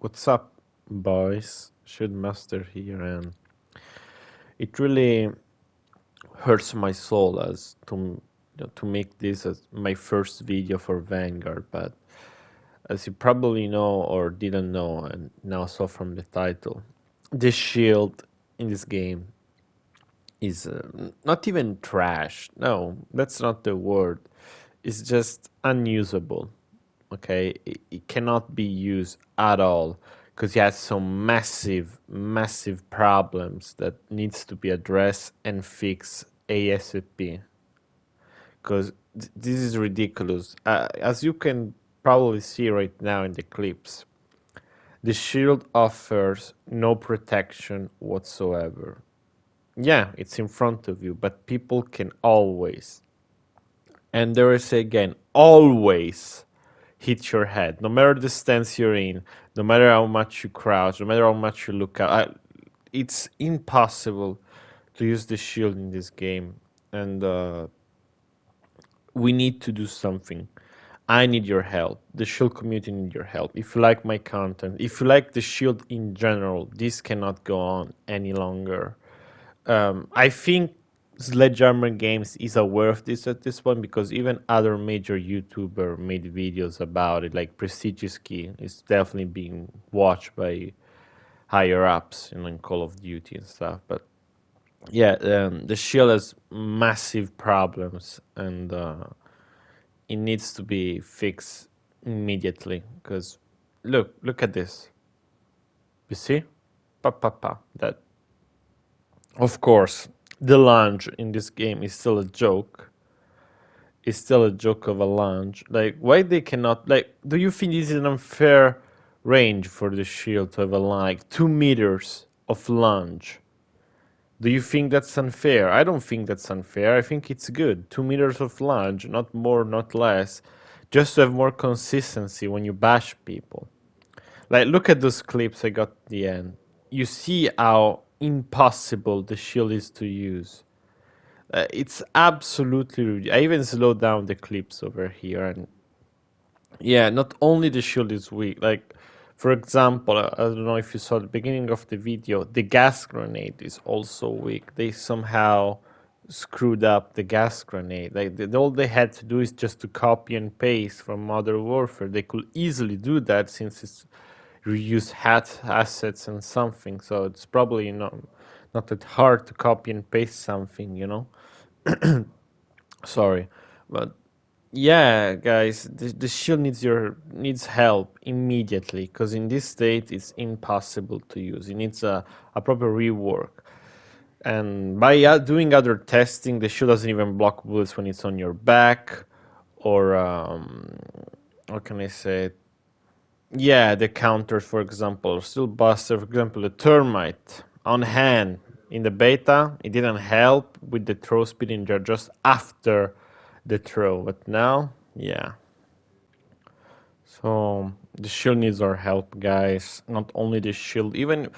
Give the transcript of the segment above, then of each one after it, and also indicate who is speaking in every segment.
Speaker 1: What's up, boys? ShieldMaster here, and it really hurts my soul as to make this as my first video for Vanguard. But as you probably know or didn't know, and now saw from the title, the shield in this game is not even trash. No, that's not the word. It's just unusable. Okay, it cannot be used at all because it has some massive problems that needs to be addressed and fixed ASAP. Because this is ridiculous. As you can probably see right now in the clips, the shield offers no protection whatsoever. Yeah, it's in front of you, but people can always, and there is again, always hit your head, no matter the stance you're in, no matter how much you crouch, no matter how much you look out. It's impossible to use the shield in this game, and we need to do something. I need your help. The shield community need your help. If you like my content, if you like the shield in general, this cannot go on any longer. I think Sledgehammer Games is aware of this at this point because even other major YouTuber made videos about it. Like Prestigious Key is definitely being watched by higher ups in Call of Duty and stuff. But yeah, the shield has massive problems, and it needs to be fixed immediately. Because look at this. You see, that. Of course, the lunge in this game is still a joke. It's still a joke of a lunge. Like, why they cannot, like, do you think this is an unfair range for the shield to have a like 2 meters of lunge? Do you think that's unfair? I don't think that's unfair. I think it's good. 2 meters of lunge, not more, not less, just to have more consistency when you bash people. Like, look at those clips I got at the end. You see how impossible the shield is to use. It's absolutely. I even slowed down the clips over here, and yeah, not only the shield is weak. Like, for example, I don't know if you saw the beginning of the video. The gas grenade is also weak. They somehow screwed up the gas grenade. Like, all they had to do is just to copy and paste from Modern Warfare. They could easily do that since it's reuse assets and something. So it's probably not that hard to copy and paste something, Sorry, but yeah, guys, the shield needs help immediately because in this state it's impossible to use. It needs a proper rework. And by doing other testing, the shield doesn't even block bullets when it's on your back, or how can I say it? Yeah, the counters, for example, still busted. For example, the Termite on hand in the beta, it didn't help with the throw speed in there just after the throw. But now, yeah. So the shield needs our help, guys. Not only the shield, even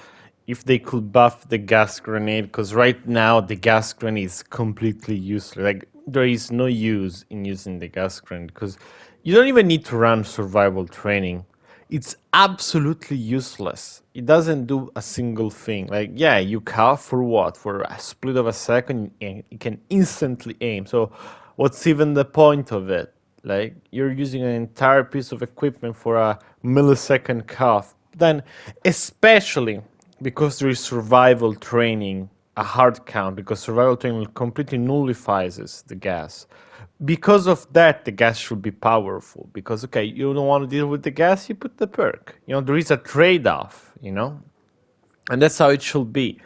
Speaker 1: if they could buff the gas grenade, because right now the gas grenade is completely useless. Like, there is no use in using the gas grenade because you don't even need to run survival training. It's absolutely useless. It doesn't do a single thing. Like, yeah, you cough for what? For a split of a second, and it can instantly aim. So what's even the point of it? Like, you're using an entire piece of equipment for a millisecond cough. Then, especially because there is survival training, a hard count, because survival training completely nullifies the gas. Because of that, the gas should be powerful. Because, okay, you don't want to deal with the gas, you put the perk. There is a trade-off, And that's how it should be.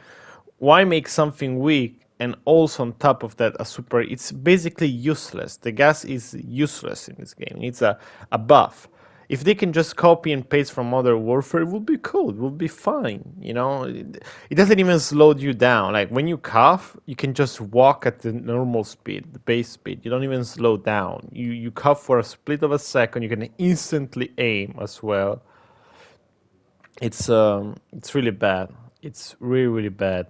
Speaker 1: Why make something weak and also on top of that a super? It's basically useless. The gas is useless in this game. It's a buff. If they can just copy and paste from Modern Warfare, it would be cool. It would be fine. It doesn't even slow you down. Like, when you cough, you can just walk at the normal speed, the base speed. You don't even slow down. You cough for a split of a second. You can instantly aim as well. It's really bad. It's really bad.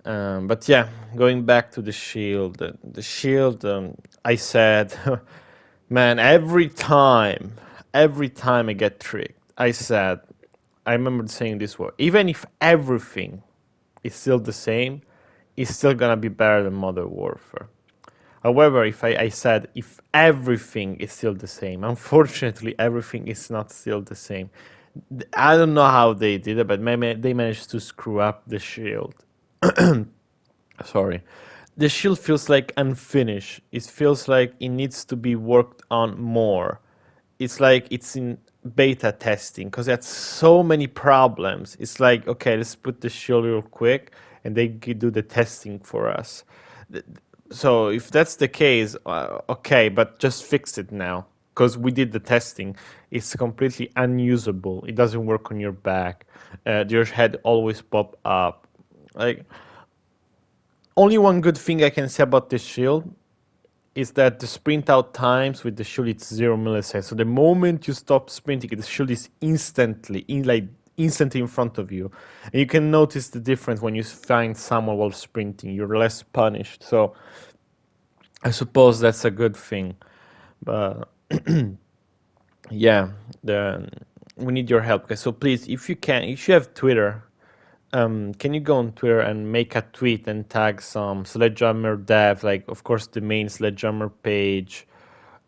Speaker 1: But yeah, going back to the shield. The shield, I said, man, every time I get tricked, I said, I remember saying this word. Even if everything is still the same, it's still gonna be better than Modern Warfare. However, if I said if everything is still the same, unfortunately, everything is not still the same. I don't know how they did it, but maybe they managed to screw up the shield. Sorry. The shield feels like unfinished. It feels like it needs to be worked on more. It's like it's in beta testing because it had so many problems. It's like, okay, let's put the shield real quick and they do the testing for us. So if that's the case, okay, but just fix it now because we did the testing. It's completely unusable. It doesn't work on your back. Your head always pop up. Like, only one good thing I can say about this shield is that the sprint out times with the shield it's 0 milliseconds. So the moment you stop sprinting, the shield is instantly in front of you, and you can notice the difference when you find someone while sprinting. You're less punished. So I suppose that's a good thing, but yeah, we need your help, guys. So please, if you can, if you have Twitter, can you go on Twitter and make a tweet and tag some Sledgehammer dev, like of course the main Sledgehammer page,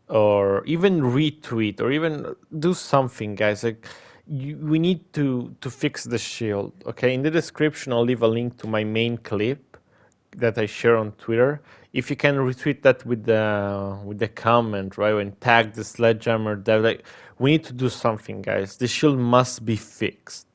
Speaker 1: or even retweet, or even do something, guys. Like we need to fix the shield. Okay, in the description I'll leave a link to my main clip that I share on Twitter. If you can retweet that with the comment, right, and tag the Sledgehammer dev, like we need to do something, guys. The shield must be fixed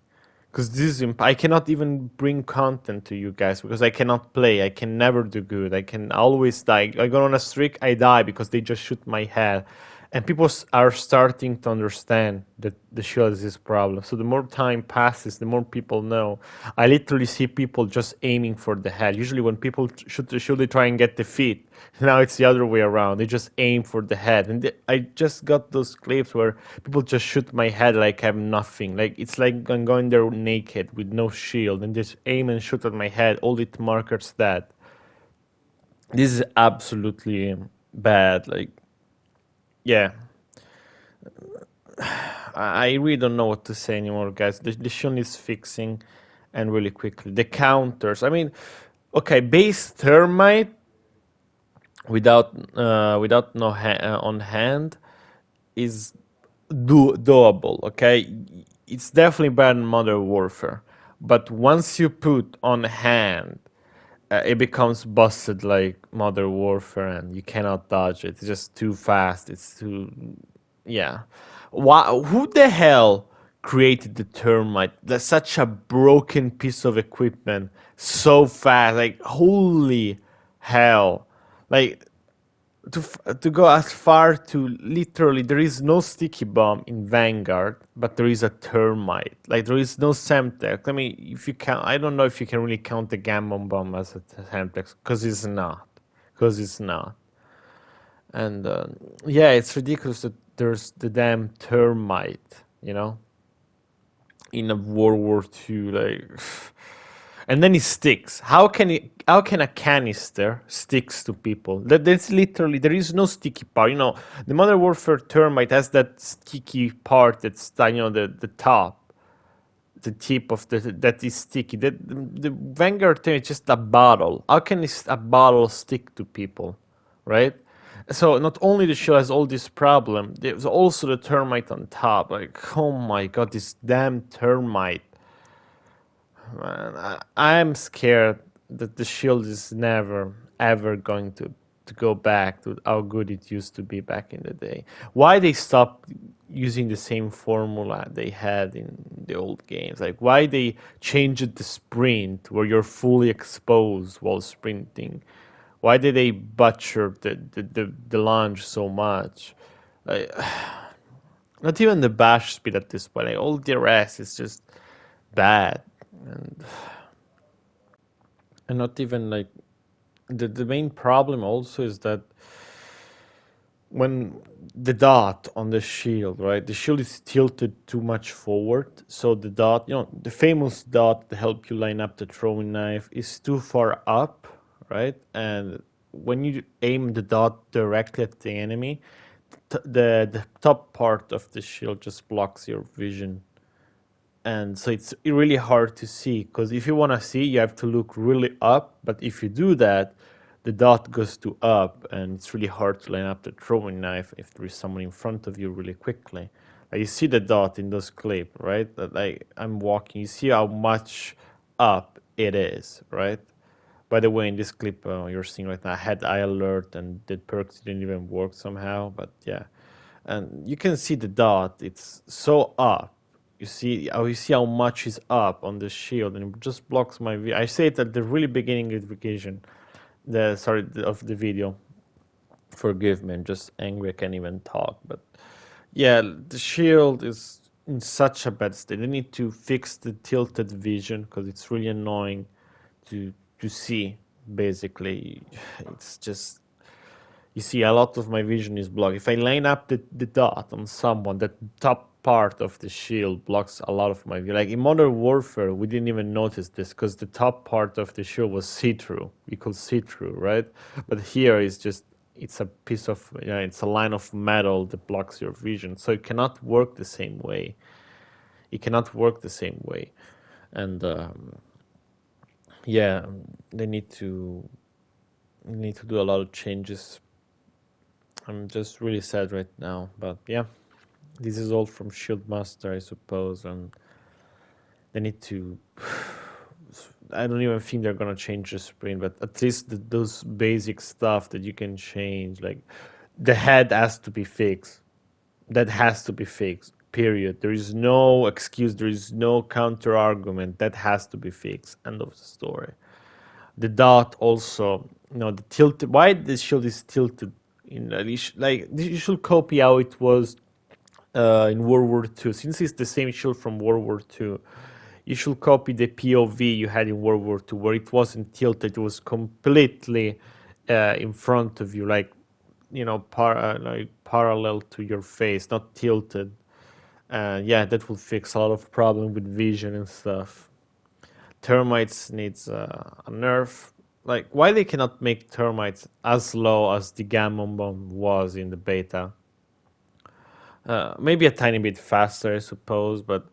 Speaker 1: because this is I cannot even bring content to you guys because I cannot play. I can never do good. I can always die. I go on a streak, I die because they just shoot my head. And people are starting to understand that the shield is this problem. So the more time passes, the more people know. I literally see people just aiming for the head. Usually when people shoot the shield, they try and get the feet. Now it's the other way around. They just aim for the head. And I just got those clips where people just shoot my head like I'm nothing. Like it's like I'm going there naked with no shield and just aim and shoot at my head. All it markers that. This is absolutely bad. Like, yeah. I really don't know what to say anymore, guys. The shield is fixing, and really quickly. The counters. I mean, okay, base Termite without no on hand is doable. Okay, it's definitely better than Modern Warfare, but once you put on hand, it becomes busted like Modern Warfare, and you cannot dodge it. It's just too fast. It's too, yeah. Why? Who the hell created the Termite? That's such a broken piece of equipment, so fast. Like holy hell! Like to go as far to literally there is no sticky bomb in Vanguard, but there is a Termite. Like there is no Semtex. I mean, if you count, I don't know if you can really count the Gammon bomb as a Semtex because it's not. Because it's not. And yeah, it's ridiculous that there's the damn Termite. You know, in a World War II, like. And then it sticks. How can a canister sticks to people? That's literally there is no sticky part. You know, the Modern Warfare Termite has that sticky part that's the top, the tip of the that is sticky. The Vanguard Termite is just a bottle. How can a bottle stick to people, right? So not only the show has all this problem, there's also the Termite on top. Like, oh my god, this damn Termite. Man, I'm scared that the shield is never ever going to go back to how good it used to be back in the day. Why they stopped using the same formula they had in the old games? Like why they changed the sprint where you're fully exposed while sprinting? Why did they butcher the launch so much? Like, not even the bash speed at this point. Like, all the rest is just bad. And not even like the main problem also is that when the dot on the shield, right, the shield is tilted too much forward, so the dot, the famous dot to help you line up the throwing knife is too far up, right? And when you aim the dot directly at the enemy, the top part of the shield just blocks your vision. and so it's really hard to see, because if you want to see, you have to look really up, but if you do that, the dot goes to up, and it's really hard to line up the throwing knife if there is someone in front of you really quickly. Like, you see the dot in those clip, right? That, like, I'm walking, you see how much up it is, right? By the way, in this clip you're seeing right now, I had eye alert and the perks didn't even work somehow, but yeah. And you can see the dot, it's so up. You see how much is up on the shield, and it just blocks my view. I say it at the really beginning of the vacation, of the video. Forgive me, I'm just angry, I can't even talk. But yeah, the shield is in such a bad state. They need to fix the tilted vision, because it's really annoying to see. Basically, it's just, you see a lot of my vision is blocked. If I line up the dot on someone, that top part of the shield blocks a lot of my view. Like in Modern Warfare, we didn't even notice this because the top part of the shield was see-through. We could see through, right? But here it's just, it's a piece of, it's a line of metal that blocks your vision. So it cannot work the same way. It cannot work the same way. And yeah, they need to do a lot of changes. I'm just really sad right now, but yeah, this is all from ShieldMaster, I suppose, and they need to. I don't even think they're gonna change the sprint, but at least those basic stuff that you can change, like the head has to be fixed. That has to be fixed. Period. There is no excuse. There is no counter argument. That has to be fixed. End of the story. The dot also, the tilt. Why the shield is tilted? Like, you should copy how it was in World War II. Since it's the same shield from World War II, you should copy the POV you had in World War II, where it wasn't tilted. It was completely in front of you, like, like parallel to your face, not tilted. Yeah, that will fix a lot of problem with vision and stuff. Termites needs a nerf. Like, why they cannot make termites as low as the gammon bomb was in the beta? Maybe a tiny bit faster, I suppose, but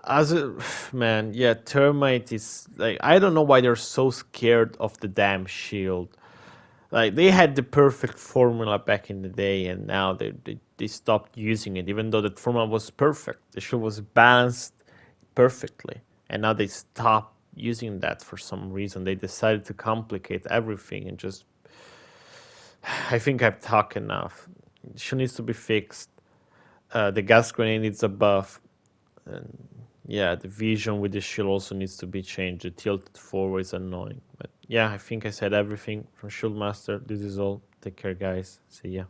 Speaker 1: as a man, yeah, termite is like, I don't know why they're so scared of the damn shield. Like, they had the perfect formula back in the day, and now they stopped using it, even though that formula was perfect. The shield was balanced perfectly, and now they stopped using that for some reason. They decided to complicate everything and just. I think I've talked enough. The shield needs to be fixed. The gas grenade needs a buff. And yeah, the vision with the shield also needs to be changed. The tilted forward is annoying. But yeah, I think I said everything from ShieldMaster. This is all. Take care, guys. See ya.